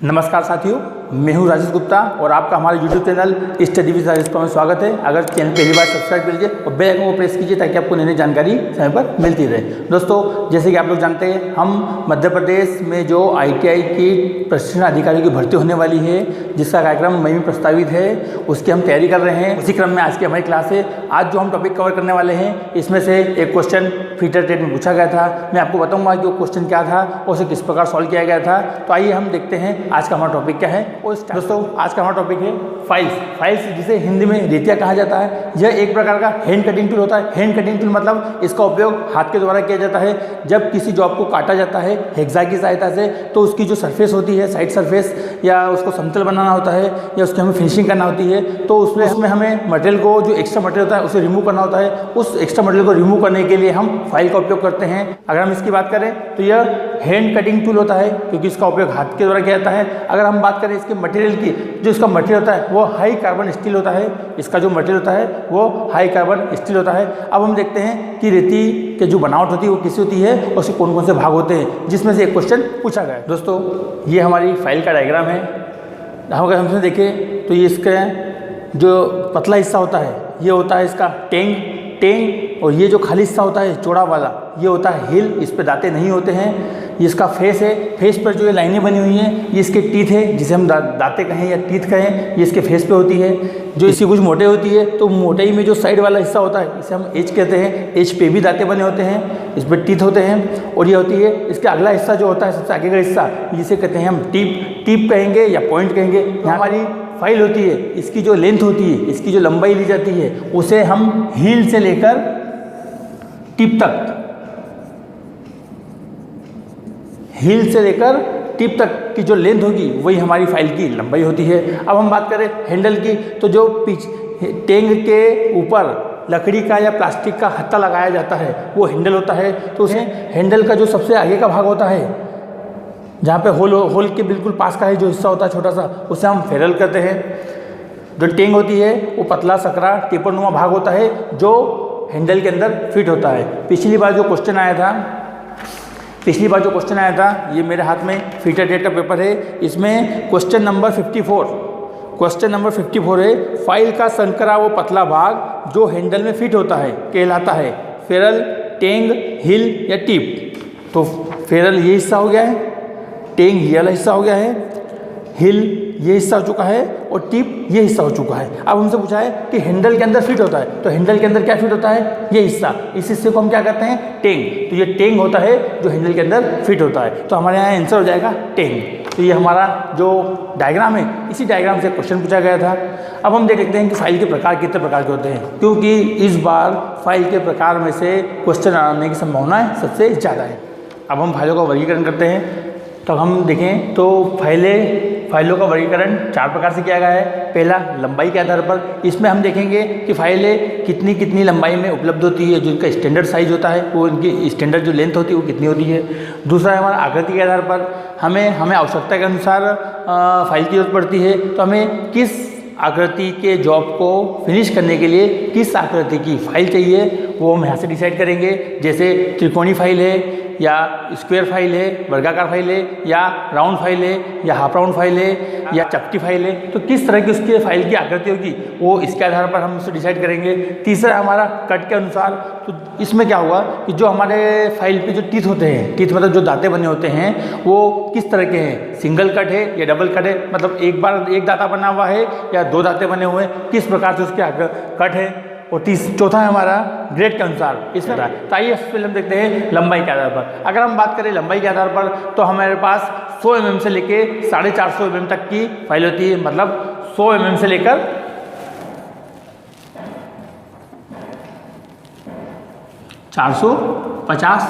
नमस्कार साथियों, मैं हूं राजेश गुप्ता और आपका हमारे YouTube channel study with Rajesh में स्वागत है। अगर चैनल पहली बार सब्सक्राइब कर लीजिए और बेल आइकन को प्रेस कीजिए ताकि आपको नई नई जानकारी समय पर मिलती रहे। दोस्तों, जैसे कि आप लोग जानते हैं, हम मध्य प्रदेश में जो ITI की प्रशिक्षण अधिकारियों की भर्ती होने वाली है, जिसका कार्यक्रम मई में प्रस्तावित है, उसकी हम तैयारी कर रहे हैं। उसी क्रम में आज की हमारी क्लास है। आज जो हम टॉपिक कवर करने वाले हैं, इसमें से एक क्वेश्चन फीटर टेट में पूछा गया था। मैं आपको बताऊँगा कि वो क्वेश्चन क्या था और उसे किस प्रकार सॉल्व किया गया था। तो आइए हम देखते हैं आज का हमारा टॉपिक क्या है। और दोस्तों, आज का हमारा टॉपिक है फाइल्स, जिसे हिंदी में रेतिया कहा जाता है। यह एक प्रकार का हैंड कटिंग टूल होता है। हैंड कटिंग टूल मतलब इसका उपयोग हाथ के द्वारा किया जाता है। जब किसी जॉब को काटा जाता है हेक्सा की सहायता से, तो उसकी जो सरफेस होती है, साइड सरफेस, या उसको समतल बनाना होता है, या उसकी हमें फिनिशिंग करना होती है, तो उसमें हमें मटेरियल को, जो एक्स्ट्रा मटेरियल होता है, उसे रिमूव करना होता है। उस एक्स्ट्रा मटेरियल को रिमूव करने के लिए हम फाइल का उपयोग करते हैं। अगर हम इसकी बात करें तो यह हैंड कटिंग टूल होता है, क्योंकि इसका उपयोग हाथ के द्वारा किया जाता है। अगर हम बात करें इसके मटेरियल की, जो इसका मटेरियल होता है वो हाई कार्बन स्टील होता है। इसका जो मटेरियल होता है वो हाई कार्बन स्टील होता है। अब हम देखते हैं कि रेती के जो बनावट होती है वो किसी होती है और उसके कौन कौन से भाग होते हैं, जिसमें से एक क्वेश्चन पूछा गया है। दोस्तों, ये हमारी फाइल का डायग्राम है। अगर हमसे देखें तो ये इसका जो पतला हिस्सा होता है ये होता है इसका टेंग, और ये जो खाली हिस्सा होता है चौड़ा वाला, ये होता है हिल। इस पे दांतें नहीं होते हैं। ये इसका फेस है। फेस पर जो ये लाइनें बनी हुई हैं, ये इसके टीथ है, जिसे हम दांतें कहें या टीथ कहें, ये इसके फेस पे होती है। जो इसकी कुछ मोटे होती है, तो मोटाई में जो साइड वाला हिस्सा होता है इसे हम एज कहते हैं। एज पे भी दांतें बने होते हैं, इस पर टीथ होते हैं। और ये होती है इसके अगला हिस्सा जो होता है, सबसे आगे का हिस्सा, जिसे कहते हैं हम टीप कहेंगे या पॉइंट कहेंगे। यहाँ हमारी फाइल होती है, इसकी जो लेंथ होती है, इसकी जो लंबाई ली जाती है, उसे हम हील से लेकर टिप तक, हील से लेकर टिप तक की जो लेंथ होगी वही हमारी फाइल की लंबाई होती है। अब हम बात करें हैंडल की, तो जो टेंग के ऊपर लकड़ी का या प्लास्टिक का हत्था लगाया जाता है वो हैंडल होता है। तो उसे हैंडल का जो सबसे आगे का भाग होता है, जहाँ पे होल के बिल्कुल पास का है जो हिस्सा होता है छोटा सा, उसे हम फेरल करते हैं। जो टेंग होती है वो पतला सकरा टेपरनुमा भाग होता है जो हैंडल के अंदर फिट होता है। पिछली बार जो क्वेश्चन आया था, ये मेरे हाथ में फीटर टेट का पेपर है। इसमें क्वेश्चन नंबर 54 है, फाइल का संकरा वो पतला भाग जो हैंडल में फिट होता है कहलाता है फेरल, टेंग, हिल या टिप। तो फेरल ये हिस्सा हो गया है, टेंग ये वाला हिस्सा हो गया है, हिल ये हिस्सा हो चुका है और टिप ये हिस्सा हो चुका है। अब हमसे पूछा है कि हैंडल के अंदर फिट होता है, तो हैंडल के अंदर क्या फिट होता है? ये हिस्सा। इस हिस्से को हम क्या कहते हैं? टेंग। तो ये टेंग होता है जो हैंडल के अंदर फिट होता है। तो हमारे यहाँ आंसर हो जाएगा टेंग। तो ये हमारा जो डायग्राम है, इसी डायग्राम से क्वेश्चन पूछा गया था। अब हम देख लेते हैं कि फाइल के प्रकार कितने प्रकार के होते हैं, क्योंकि इस बार फाइल के प्रकार में से क्वेश्चन आने की संभावना सबसे ज़्यादा है। अब हम फाइलों का वर्गीकरण करते हैं। तो हम देखें तो फाइलों का वर्गीकरण 4 प्रकार से किया गया है। पहला, लंबाई के आधार पर। इसमें हम देखेंगे कि फाइलें कितनी लंबाई में उपलब्ध होती है, जो इनका स्टैंडर्ड साइज होता है वो इनकी स्टैंडर्ड जो लेंथ होती है वो कितनी होती है। दूसरा है हमारा आकृति के आधार पर। हमें आवश्यकता के अनुसार फाइल की जरूरत पड़ती है, तो हमें किस आकृति के जॉब को फिनिश करने के लिए किस आकृति की फाइल चाहिए वो हम यहाँ से डिसाइड करेंगे। जैसे त्रिकोणी फाइल है, या स्क्वायर फाइल है, वर्गाकार फाइल है, या राउंड फाइल है, या हाफ राउंड फाइल है, या चपटी फाइल है, तो किस तरह की उसकी फाइल की आकृति होगी वो इसके आधार पर हम उसे डिसाइड करेंगे। तीसरा हमारा कट के अनुसार। तो इसमें क्या हुआ कि जो हमारे फाइल पे जो टीथ होते हैं, टीथ मतलब जो दांतें बने होते हैं, वो किस तरह के हैं? सिंगल कट है या डबल कट है, मतलब एक बार एक दांता बना हुआ है या 2 दांतें बने हुए हैं, किस प्रकार से उसके कट है। और चौथा है हमारा ग्रेड के अनुसार इसमें। तो आइए पहले हम देखते हैं लंबाई के आधार पर। अगर हम बात करें लंबाई के आधार पर, तो हमारे पास 100 mm से लेके 450 mm तक की फाइल होती है, मतलब 100 mm से लेकर 450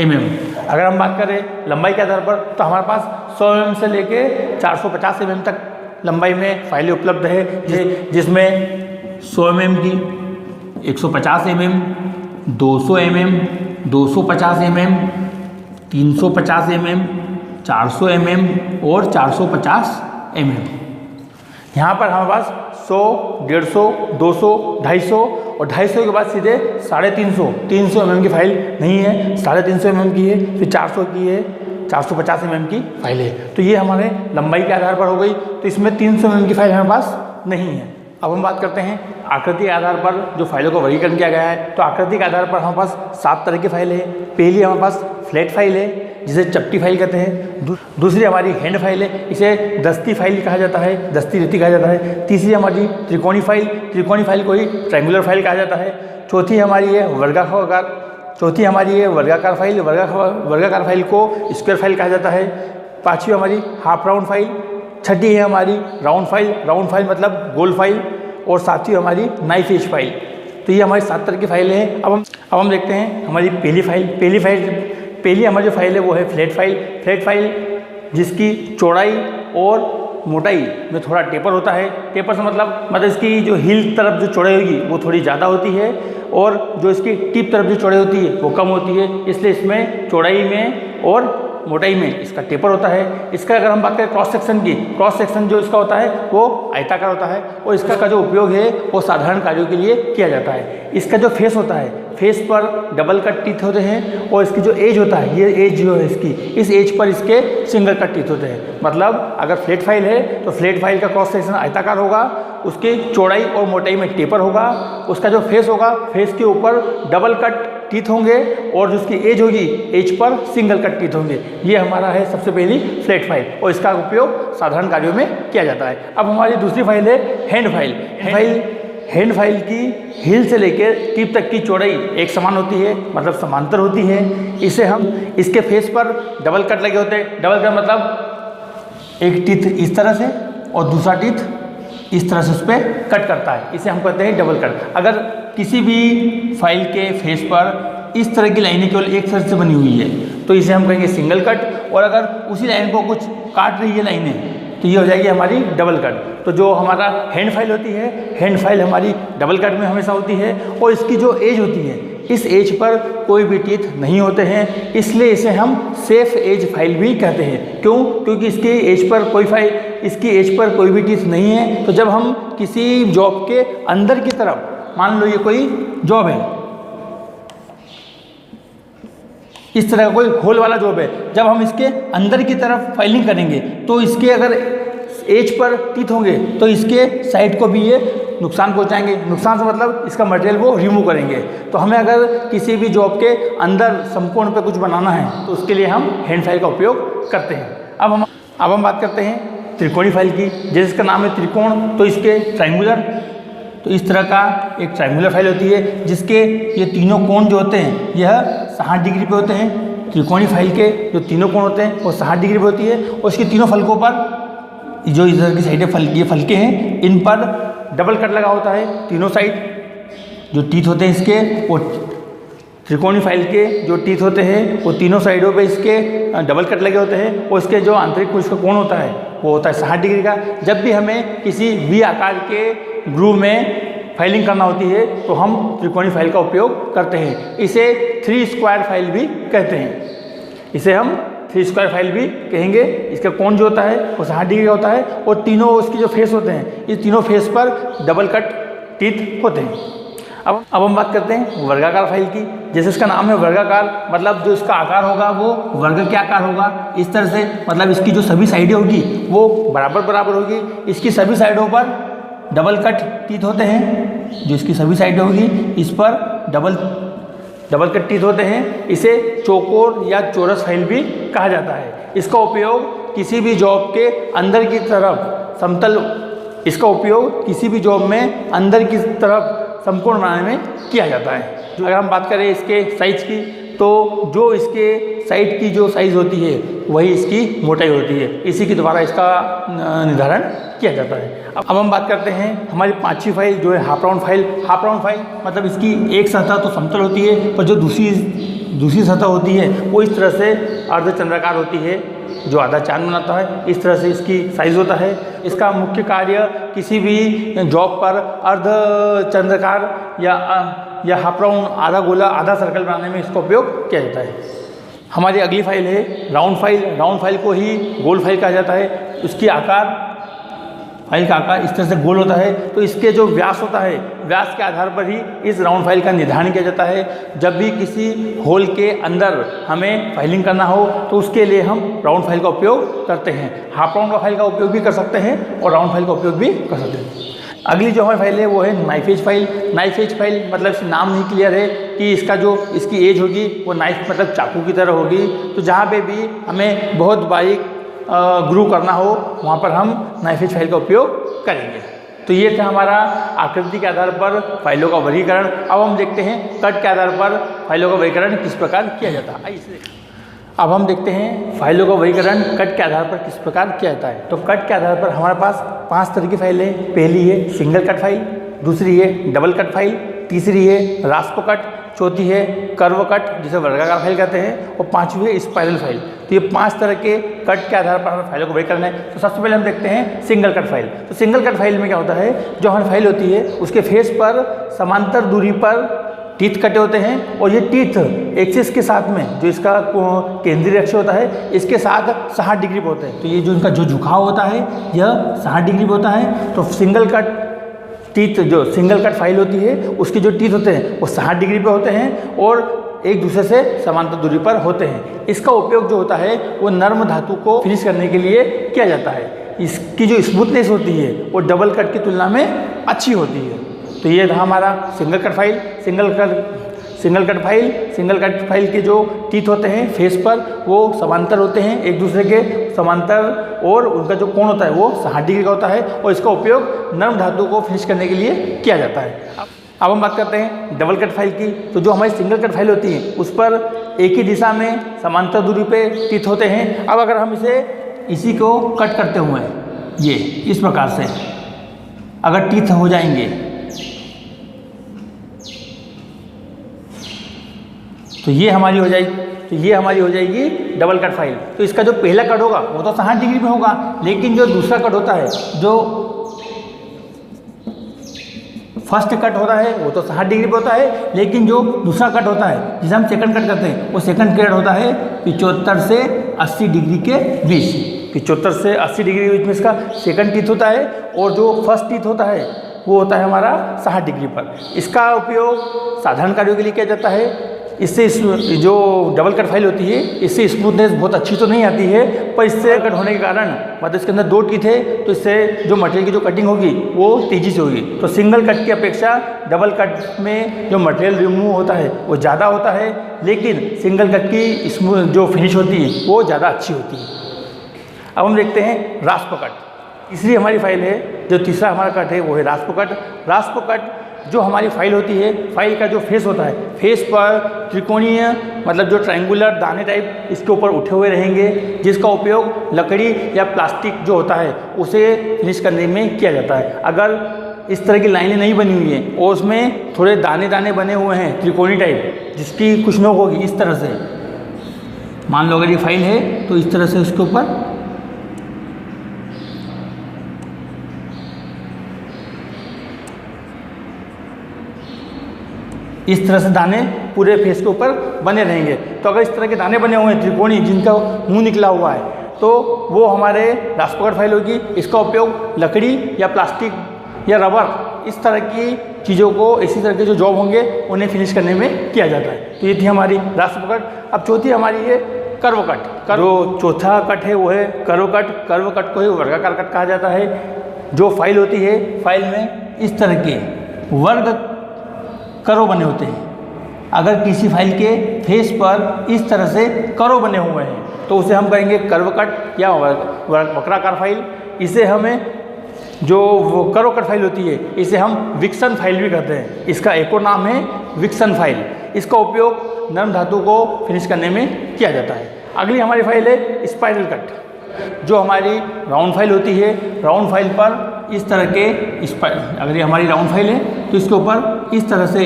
mm। अगर हम बात करें लंबाई के आधार पर, तो हमारे पास 100 mm से लेके 450 mm तक लंबाई में फाइलें उपलब्ध है, जिसमें 100 mm की, 150 mm, 200 mm, 250 mm, 350 mm, 400 mm और 450 mm। यहाँ पर हमारे पास 100, 150, 200, 250 और 250 के बाद सीधे 350 mm की फाइल नहीं है, 350 mm की है, फिर 400 की है 450 mm की फाइल है। तो ये हमारे लंबाई के आधार पर हो गई। तो इसमें 300 mm की फाइल हमारे पास नहीं है। अब हम बात करते हैं आकृति के आधार पर जो फाइलों का वर्गीकरण किया गया है। तो आकृति के आधार पर हमारे पास 7 तरह की फाइल है। पहली हमारे पास फ्लैट फाइल है जिसे चपटी फाइल कहते हैं। दूसरी हमारी हैंड फाइल है, इसे दस्ती फाइल कहा जाता है, दस्ती रीति कहा जाता है। तीसरी हमारी त्रिकोणी फाइल को ही ट्रायंगुलर फाइल कहा जाता है। चौथी हमारी है वर्गाकार फाइल, वर्गाकार फाइल को स्क्वायर फाइल कहा जाता है। पांचवी हमारी हाफ राउंड फाइल। छठी है हमारी राउंड फाइल मतलब गोल फाइल। और सातवीं हमारी नाइफ एज फाइल। तो ये हमारी 7 तरह की फाइलें हैं। अब हम देखते हैं हमारी पहली हमारी जो फाइल है वो है फ्लैट फाइल जिसकी चौड़ाई और मोटाई में थोड़ा टेपर होता है। टेपर से मतलब इसकी जो हील तरफ जो चौड़ाई होगी वो थोड़ी ज़्यादा होती है और जो इसकी टिप तरफ जो चौड़ाई होती है वो कम होती है। इसलिए इसमें चौड़ाई में और मोटाई में इसका टेपर होता है। इसका अगर हम बात करें क्रॉस सेक्शन जो इसका होता है वो आयताकार होता है और इसका का जो उपयोग है वो साधारण कार्यों के लिए किया जाता है। इसका जो फेस होता है, फेस पर डबल कट टीथ होते हैं और इसकी जो एज होता है, ये एज जो है इसकी, इस एज पर इसके सिंगल कट टीथ होते हैं। मतलब अगर फ्लैट फाइल है तो फ्लैट फाइल का क्रॉस सेक्शन आयताकार होगा, उसकी चौड़ाई और मोटाई में टेपर होगा। उसका जो फेस होगा, फेस के ऊपर डबल कट टीथ होंगे और जो उसकी एज होगी, as per single cut teeth होंगे। ये हमारा है सबसे पहली फ्लैट फाइल और इसका उपयोग साधारण कार्यों में किया जाता है। अब हमारी दूसरी फाइल है हैंड फाइल की हील से लेकर टिप तक की चौड़ाई एक समान होती है, मतलब समांतर होती है। इसे हम इसके फेस पर डबल कट लगे होते हैं। डबल कट मतलब एक टीथ इस तरह से और दूसरा टीथ इस तरह से उस पर कट करता है, इसे हम कहते हैं डबल कट। अगर किसी भी फाइल के फेस पर इस तरह की लाइनें केवल एक तरफ से बनी हुई है तो इसे हम कहेंगे सिंगल कट। और अगर उसी लाइन को कुछ काट रही है लाइनें तो ये हो जाएगी हमारी डबल कट। तो जो हमारा हैंड फाइल होती है, हैंड फाइल हमारी डबल कट में हमेशा होती है और इसकी जो एज होती है, इस एज पर कोई भी टीथ नहीं होते हैं, इसलिए इसे हम सेफ एज फाइल भी कहते हैं। क्यों? क्योंकि इसकी एज पर कोई भी टीथ नहीं है। तो जब हम किसी जॉब के अंदर की तरफ, मान लो ये कोई जॉब है, इस तरह का कोई होल वाला जॉब है, जब हम इसके अंदर की तरफ फाइलिंग करेंगे तो इसके अगर एज पर टीथ होंगे तो इसके साइड को भी ये नुकसान पहुंचाएंगे। नुकसान से मतलब इसका मटेरियल वो रिमूव करेंगे। तो हमें अगर किसी भी जॉब के अंदर समकोण पे कुछ बनाना है तो उसके लिए हम हैंड फाइल का उपयोग करते हैं। अब हम बात करते हैं त्रिकोणी फाइल की। जैसे इसका नाम है त्रिकोण, तो इसके ट्रायंगुलर, तो इस तरह का एक ट्रायंगुलर फाइल होती है जिसके ये तीनों कोण जो होते हैं यह 60 डिग्री पे होते हैं। त्रिकोणी फाइल के जो तीनों कोण होते हैं वो 60 डिग्री पे होती है और इसके तीनों फलकों पर जो इधर की साइड ये फलके हैं, इन पर डबल कट लगा होता है। तीनों साइड जो टीथ होते हैं इसके, वो त्रिकोणी फाइल के जो टीथ होते हैं वो तीनों साइडों पे इसके डबल कट लगे होते हैं और इसके जो आंतरिक इसका कोण होता है वो होता है 60 डिग्री का। जब भी हमें किसी वी आकार के ग्रूव में फाइलिंग करना होती है तो हम त्रिकोणी फाइल का उपयोग करते हैं। इसे 3 स्क्वायर फाइल भी कहते हैं। इसे हम 3 स्क्वायर फाइल भी कहेंगे। इसका कोण जो होता है वो 60 डिग्री का होता है और तीनों उसके जो फेस होते हैं, इस तीनों फेस पर डबल कट टीथ होते हैं। अब हम बात करते हैं वर्गाकार फाइल की। जैसे इसका नाम है वर्गाकार, मतलब जो इसका आकार होगा वो वर्ग के आकार होगा। इस तरह से मतलब इसकी जो सभी साइडें होगी वो बराबर होगी। इसकी सभी साइडों पर डबल कट टीथ होते हैं। जो इसकी सभी साइडें होगी इस पर डबल कट टीथ होते हैं। इसे चौकोर या चौरस फाइल भी कहा जाता है। इसका उपयोग किसी भी जॉब के अंदर की तरफ अंदर की तरफ समकोण बनाने में किया जाता है। अगर हम बात करें इसके साइज की, तो जो इसके साइड की जो साइज़ होती है वही इसकी मोटाई होती है। इसी के द्वारा इसका निर्धारण किया जाता है। अब हम बात करते हैं हमारी 5वीं फाइल जो है हाफ राउंड फाइल। मतलब इसकी एक सतह तो समतल होती है पर जो दूसरी सतह होती है वो इस तरह से अर्धचंद्राकार होती है, जो आधा चांद बनाता है। इस तरह से इसकी साइज़ होता है। इसका मुख्य कार्य किसी भी जॉब पर अर्धचंद्राकार या हाफ राउंड, आधा गोला, आधा सर्कल बनाने में इसका उपयोग किया जाता है। हमारी अगली फाइल है राउंड फाइल को ही गोल फाइल कहा जाता है। उसकी आकार फाइल का आकार इस तरह से गोल होता है, तो इसके जो व्यास होता है, व्यास के आधार पर ही इस राउंड फाइल का निर्धारण किया जाता है। जब भी किसी होल के अंदर हमें फाइलिंग करना हो तो उसके लिए हम राउंड फाइल का उपयोग करते हैं। हाफ राउंड का फाइल का उपयोग भी कर सकते हैं और राउंड फाइल का उपयोग भी कर सकते हैं। अगली जो हमारी फाइल है वो है knife edge file. Knife edge file मतलब इसका नाम नहीं क्लियर है कि इसकी एज होगी वो नाइफ मतलब चाकू की तरह होगी। तो जहाँ पे भी हमें बहुत बारीक ग्रू करना हो वहाँ पर हम नाइफ एज फाइल का उपयोग करेंगे। तो ये था हमारा आकृति के आधार पर फाइलों का वर्गीकरण। अब हम देखते हैं कट के आधार पर फाइलों का वर्गीकरण किस प्रकार किया जाता है। अब हम देखते हैं फाइलों का वर्गीकरण कट के आधार पर किस प्रकार किया जाता है। तो कट के आधार पर हमारे पास 5 तरह की फाइलें हैं। पहली है सिंगल कट फाइल, दूसरी है डबल कट फाइल, तीसरी है रास्प कट, चौथी है कर्व कट जिसे वर्गाकार फाइल कहते हैं, और पांचवी है स्पाइरल फाइल। तो ये 5 तरह के कट के आधार पर हमें फाइलों को वर्ग करना है। तो सबसे पहले हम देखते हैं सिंगल कट फाइल। तो सिंगल कट फाइल में क्या होता है, जो हमारी फाइल होती है उसके फेस पर समांतर दूरी पर टीथ कटे होते हैं, और ये टीथ एक्सिस के साथ में जो इसका केंद्रीय अक्ष होता है इसके साथ 60 डिग्री पे होते हैं। तो ये जो इनका जो झुकाव होता है यह 60 डिग्री पे होता है। तो सिंगल कट टीथ जो सिंगल कट फाइल होती है उसके जो टीथ होते हैं वो 60 डिग्री पे होते हैं और एक दूसरे से समांतर दूरी पर होते हैं। इसका उपयोग जो होता है वो नर्म धातु को फिनिश करने के लिए किया जाता है। इसकी जो स्मूथनेस होती है वो डबल कट की तुलना में अच्छी होती है। तो ये था हमारा single cut file. Single cut file के जो टीथ होते हैं फेस पर वो समांतर होते हैं एक दूसरे के समांतर, और उनका जो कोण होता है वो 60 डिग्री का होता है, और इसका उपयोग नर्म धातु को फिनिश करने के लिए किया जाता है। अब हम बात करते हैं डबल कट फाइल की। तो जो हमारी सिंगल कट फाइल होती है उस पर एक ही दिशा में समांतर दूरी पे टीथ होते हैं। अब अगर हम इसी को कट करते हुए ये इस प्रकार से अगर टीथ हो जाएंगे तो ये हमारी हो जाएगी डबल कट फाइल। तो इसका जो पहला कट होगा वो तो 60 डिग्री में होगा, लेकिन जो दूसरा कट होता है, जो फर्स्ट कट होता है वो तो 60 डिग्री पे होता है, लेकिन जो दूसरा कट होता है जिसे हम सेकंड कट करते हैं वो सेकंड कट होता है 75 से 80 डिग्री के बीच। 75 से 80 डिग्री के बीच में इसका सेकंड टीथ होता है, और जो फर्स्ट टीथ होता है वो होता है हमारा 60 डिग्री पर। इसका उपयोग साधारण कार्यों के लिए किया जाता है। इससे जो डबल कट फाइल होती है इससे स्मूथनेस बहुत अच्छी तो नहीं आती है, पर इससे कट होने के कारण मतलब इसके अंदर 2 टीथ है तो इससे जो मटेरियल की जो कटिंग होगी वो तेज़ी से होगी। तो सिंगल कट की अपेक्षा डबल कट में जो मटेरियल रिमूव होता है वो ज़्यादा होता है, लेकिन सिंगल कट की जो फिनिश होती है वो ज़्यादा अच्छी होती है। अब हम देखते हैं रास्प कट। तीसरी हमारी फाइल है, जो तीसरा हमारा कट है वो है रास्प कट। रास्प कट जो हमारी फाइल होती है, फाइल का जो फेस होता है, फेस पर त्रिकोणीय मतलब जो ट्रायंगुलर दाने टाइप इसके ऊपर उठे हुए रहेंगे, जिसका उपयोग लकड़ी या प्लास्टिक जो होता है उसे फिनिश करने में किया जाता है। अगर इस तरह की लाइनें नहीं बनी हुई हैं और उसमें थोड़े दाने दाने बने हुए हैं त्रिकोणी टाइप, जिसकी कुछ नोक होगी इस तरह से, मान लो अगर ये फाइल है तो इस तरह से उसके ऊपर इस तरह से दाने पूरे फेस के ऊपर बने रहेंगे। तो अगर इस तरह के दाने बने हुए हैं त्रिकोणी जिनका मुंह निकला हुआ है तो वो हमारे रास्प कट फाइल होगी। इसका उपयोग लकड़ी या प्लास्टिक या रबर इस तरह की चीज़ों को, इसी तरह के जो जॉब होंगे उन्हें फिनिश करने में किया जाता है। तो ये थी हमारी रास्प कट। अब चौथी हमारी है कर्व कट। जो चौथा कट है वो है कर्व कट। कर्व कट को ही वर्गाकार कट कहा जाता है। जो फाइल होती है, फाइल में इस तरह के वर्ग कर्व बने होते हैं। अगर किसी फाइल के फेस पर इस तरह से कर्व बने हुए हैं तो उसे हम कहेंगे कर्व कट या वक्राकार फाइल। इसे हमें जो वो कर्व कट फाइल होती है इसे हम विक्सन फाइल भी कहते हैं। इसका एक और नाम है विक्सन फाइल। इसका उपयोग नरम धातु को फिनिश करने में किया जाता है। अगली हमारी फाइल है स्पाइरल कट। जो हमारी राउंड फाइल होती है, राउंड फाइल पर इस तरह के अगर ये हमारी राउंड फाइल है तो इसके ऊपर इस तरह से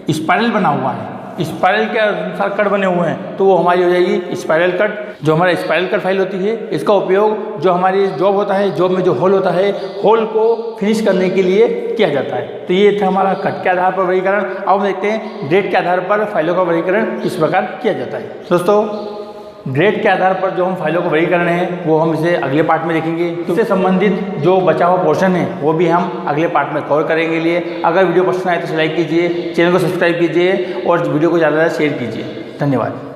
स्पाइरल बना हुआ है, स्पाइरल के अनुसार कट बने हुए हैं, तो वो हमारी हो जाएगी स्पाइरल कट। जो हमारा स्पाइरल कट फाइल होती है इसका उपयोग जो हमारी जॉब होता है, जॉब में जो होल होता है, होल को फिनिश करने के लिए किया जाता है। तो ये था हमारा कट के आधार पर वर्गीकरण। अब देखते हैं डेट के आधार पर फाइलों का वर्गीकरण किस प्रकार किया जाता है। दोस्तों ग्रेड के आधार पर जो हम फाइलों को वरी कर रहे हैं वो हम इसे अगले पार्ट में देखेंगे। तो इससे संबंधित जो बचा हुआ पोर्शन है वो भी हम अगले पार्ट में कवर करेंगे। लिए अगर वीडियो पसंद आए तो लाइक कीजिए, चैनल को सब्सक्राइब कीजिए और वीडियो को ज़्यादा से ज़्यादा शेयर कीजिए। धन्यवाद।